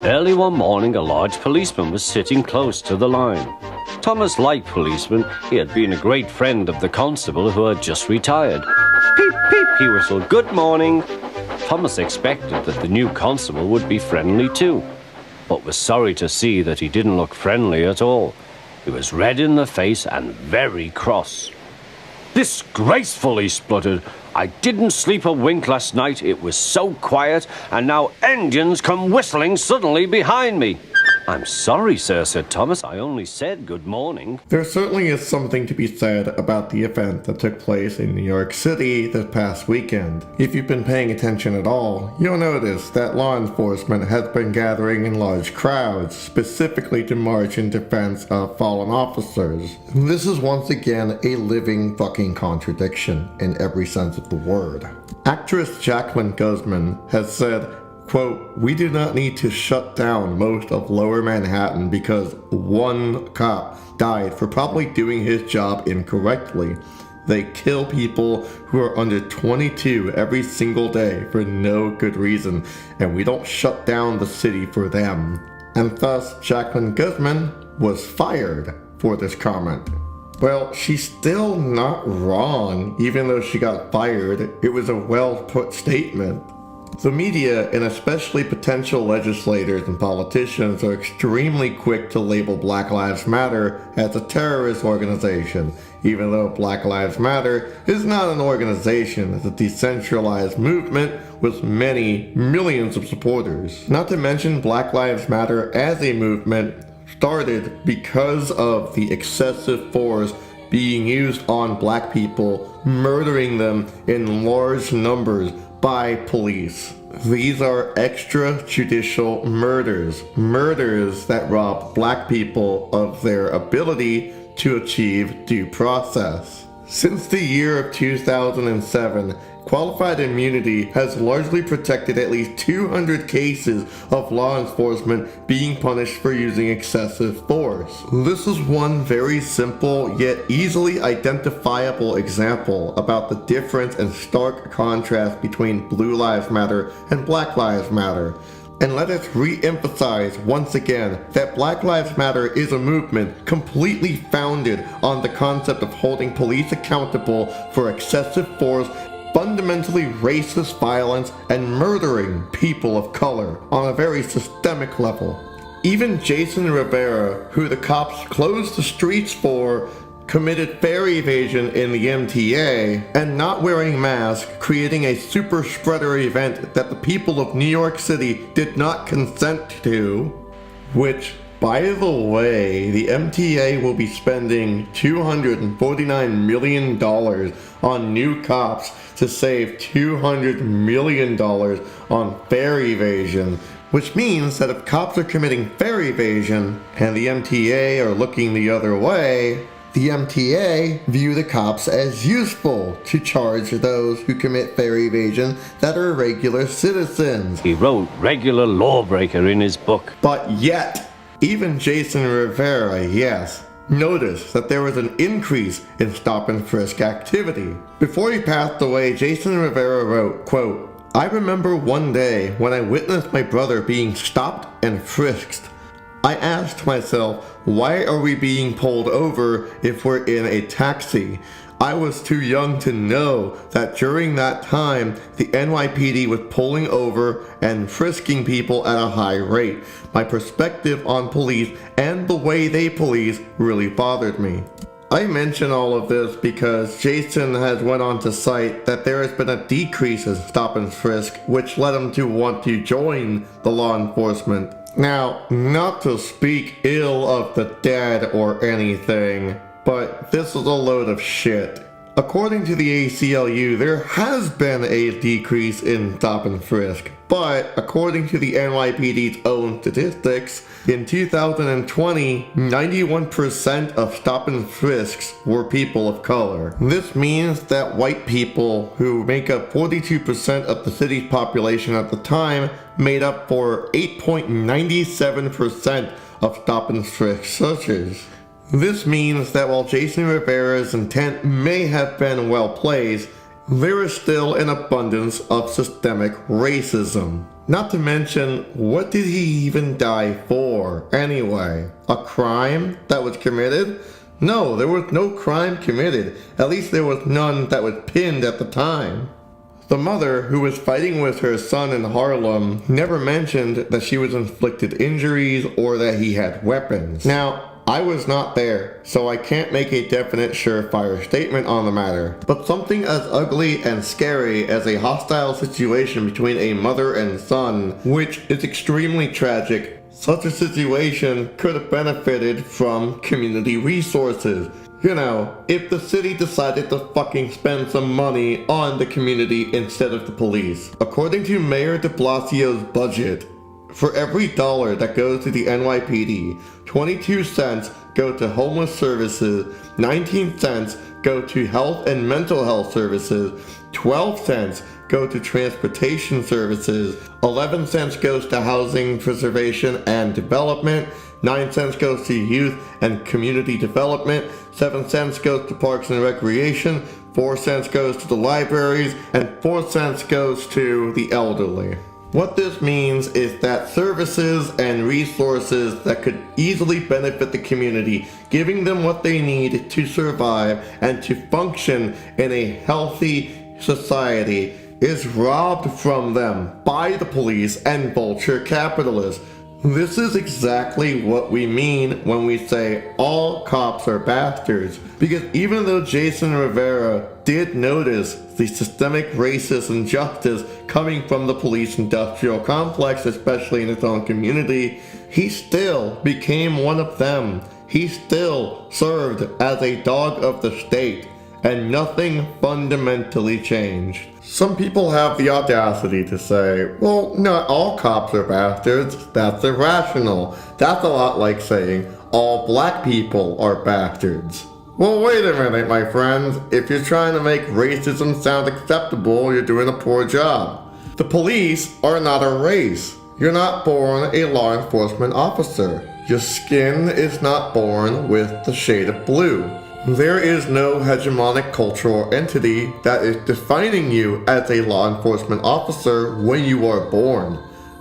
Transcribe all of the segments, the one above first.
Early one morning, a large policeman was sitting close to the line. Thomas liked policemen. He had been a great friend of the constable who had just retired. Peep, peep, he whistled, "Good morning." Thomas expected that the new constable would be friendly too, but was sorry to see that he didn't look friendly at all. He was red in the face and very cross. "Disgraceful," he spluttered. "I didn't sleep a wink last night. It was so quiet, and now engines come whistling suddenly behind me." "I'm sorry, sir," said Thomas. "I only said good morning." There certainly is something to be said about the event that took place in New York City this past weekend. If you've been paying attention at all, you'll notice that law enforcement has been gathering in large crowds, specifically to march in defense of fallen officers. This is once again a living fucking contradiction in every sense of the word. Actress Jacqueline Guzman has said, quote, "We do not need to shut down most of Lower Manhattan because one cop died for probably doing his job incorrectly. They kill people who are under 22 every single day for no good reason, and we don't shut down the city for them." And thus, Jacqueline Guzman was fired for this comment. Well, she's still not wrong, even though she got fired. It was a well-put statement. The media, and especially potential legislators and politicians, are extremely quick to label Black Lives Matter as a terrorist organization, even though Black Lives Matter is not an organization. It's a decentralized movement with many millions of supporters. Not to mention, Black Lives Matter as a movement started because of the excessive force being used on black people, murdering them in large numbers by police. These are extrajudicial murders. Murders that rob black people of their ability to achieve due process. Since the year of 2007, qualified immunity has largely protected at least 200 cases of law enforcement being punished for using excessive force. This is one very simple yet easily identifiable example about the difference and stark contrast between Blue Lives Matter and Black Lives Matter. And let us re-emphasize once again that Black Lives Matter is a movement completely founded on the concept of holding police accountable for excessive force, fundamentally racist violence, and murdering people of color on a very systemic level. Even Jason Rivera, who the cops closed the streets for, committed fare evasion in the MTA, and not wearing masks, creating a super spreader event that the people of New York City did not consent to, which, by the way, the MTA will be spending $249 million on new cops to save $200 million on fare evasion, which means that if cops are committing fare evasion and the MTA are looking the other way, the MTA view the cops as useful to charge those who commit fare evasion that are regular citizens. He wrote regular lawbreaker in his book. But yet, even Jason Rivera, yes, noticed that there was an increase in stop and frisk activity. Before he passed away, Jason Rivera wrote, quote, "I remember one day when I witnessed my brother being stopped and frisked. I asked myself, why are we being pulled over if we're in a taxi? I was too young to know that during that time, the NYPD was pulling over and frisking people at a high rate. My perspective on police and the way they police really bothered me." I mention all of this because Jason has went on to cite that there has been a decrease in stop and frisk, which led him to want to join the law enforcement. Now, not to speak ill of the dead or anything, but this is a load of shit. According to the ACLU, there has been a decrease in stop and frisk, but according to the NYPD's own statistics, in 2020, 91% of stop and frisks were people of color. This means that white people, who make up 42% of the city's population at the time, made up for 8.97% of stop and frisk searches. This means that while Jason Rivera's intent may have been well placed, there is still an abundance of systemic racism. Not to mention, what did he even die for, anyway? A crime that was committed? No, there was no crime committed. At least there was none that was pinned at the time. The mother, who was fighting with her son in Harlem, never mentioned that she was inflicted injuries or that he had weapons. Now, I was not there, so I can't make a definite surefire statement on the matter. But something as ugly and scary as a hostile situation between a mother and son, which is extremely tragic, such a situation could have benefited from community resources. You know, if the city decided to fucking spend some money on the community instead of the police. According to Mayor de Blasio's budget, for every dollar that goes to the NYPD, 22 cents go to homeless services, 19 cents go to health and mental health services, 12 cents go to transportation services, 11 cents goes to housing preservation and development, 9 cents goes to youth and community development, 7 cents goes to parks and recreation, 4 cents goes to the libraries, and 4 cents goes to the elderly. What this means is that services and resources that could easily benefit the community, giving them what they need to survive and to function in a healthy society, is robbed from them by the police and vulture capitalists. This is exactly what we mean when we say all cops are bastards, because even though Jason Rivera did notice the systemic racist injustice coming from the police industrial complex, especially in his own community, he still became one of them. He still served as a dog of the state, and nothing fundamentally changed. Some people have the audacity to say, well, not all cops are bastards. That's irrational. That's a lot like saying all black people are bastards. Well, wait a minute, my friends. If you're trying to make racism sound acceptable, you're doing a poor job. The police are not a race. You're not born a law enforcement officer. Your skin is not born with the shade of blue. There is no hegemonic cultural entity that is defining you as a law enforcement officer when you are born.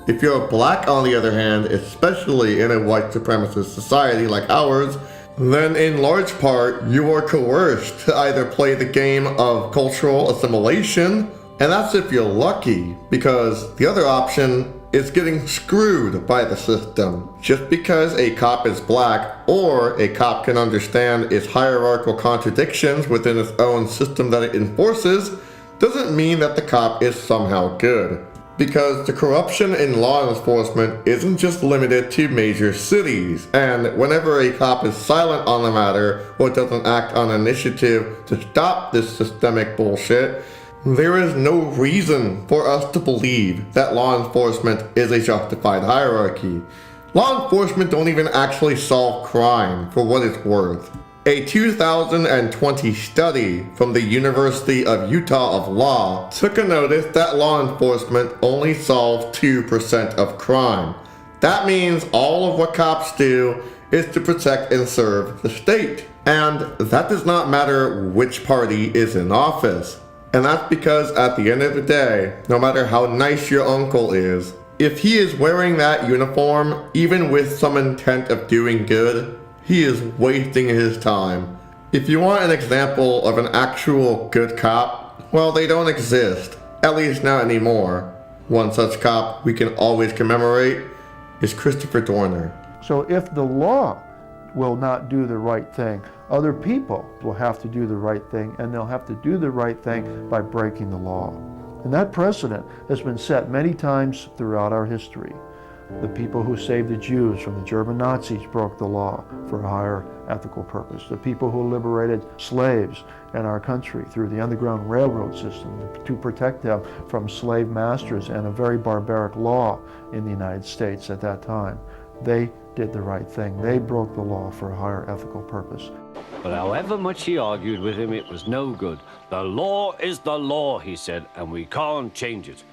If you're black, on the other hand, especially in a white supremacist society like ours, then in large part you are coerced to either play the game of cultural assimilation, and that's if you're lucky, because the other option is getting screwed by the system. Just because a cop is black, or a cop can understand its hierarchical contradictions within its own system that it enforces, doesn't mean that the cop is somehow good. Because the corruption in law enforcement isn't just limited to major cities, and whenever a cop is silent on the matter or doesn't act on initiative to stop this systemic bullshit, there is no reason for us to believe that law enforcement is a justified hierarchy. Law enforcement don't even actually solve crime, for what it's worth. A 2020 study from the University of Utah of Law took a notice that law enforcement only solves 2% of crime. That means all of what cops do is to protect and serve the state. And that does not matter which party is in office. And that's because at the end of the day, no matter how nice your uncle is, if he is wearing that uniform, even with some intent of doing good, he is wasting his time. If you want an example of an actual good cop, well, they don't exist, at least not anymore. One such cop we can always commemorate is Christopher Dorner. So if the law will not do the right thing, other people will have to do the right thing, and they'll have to do the right thing by breaking the law. And that precedent has been set many times throughout our history. The people who saved the Jews from the German Nazis broke the law for a higher ethical purpose. The people who liberated slaves in our country through the Underground Railroad system to protect them from slave masters and a very barbaric law in the United States at that time. They did the right thing. They broke the law for a higher ethical purpose. But however much he argued with him, it was no good. The law is the law, he said, and we can't change it.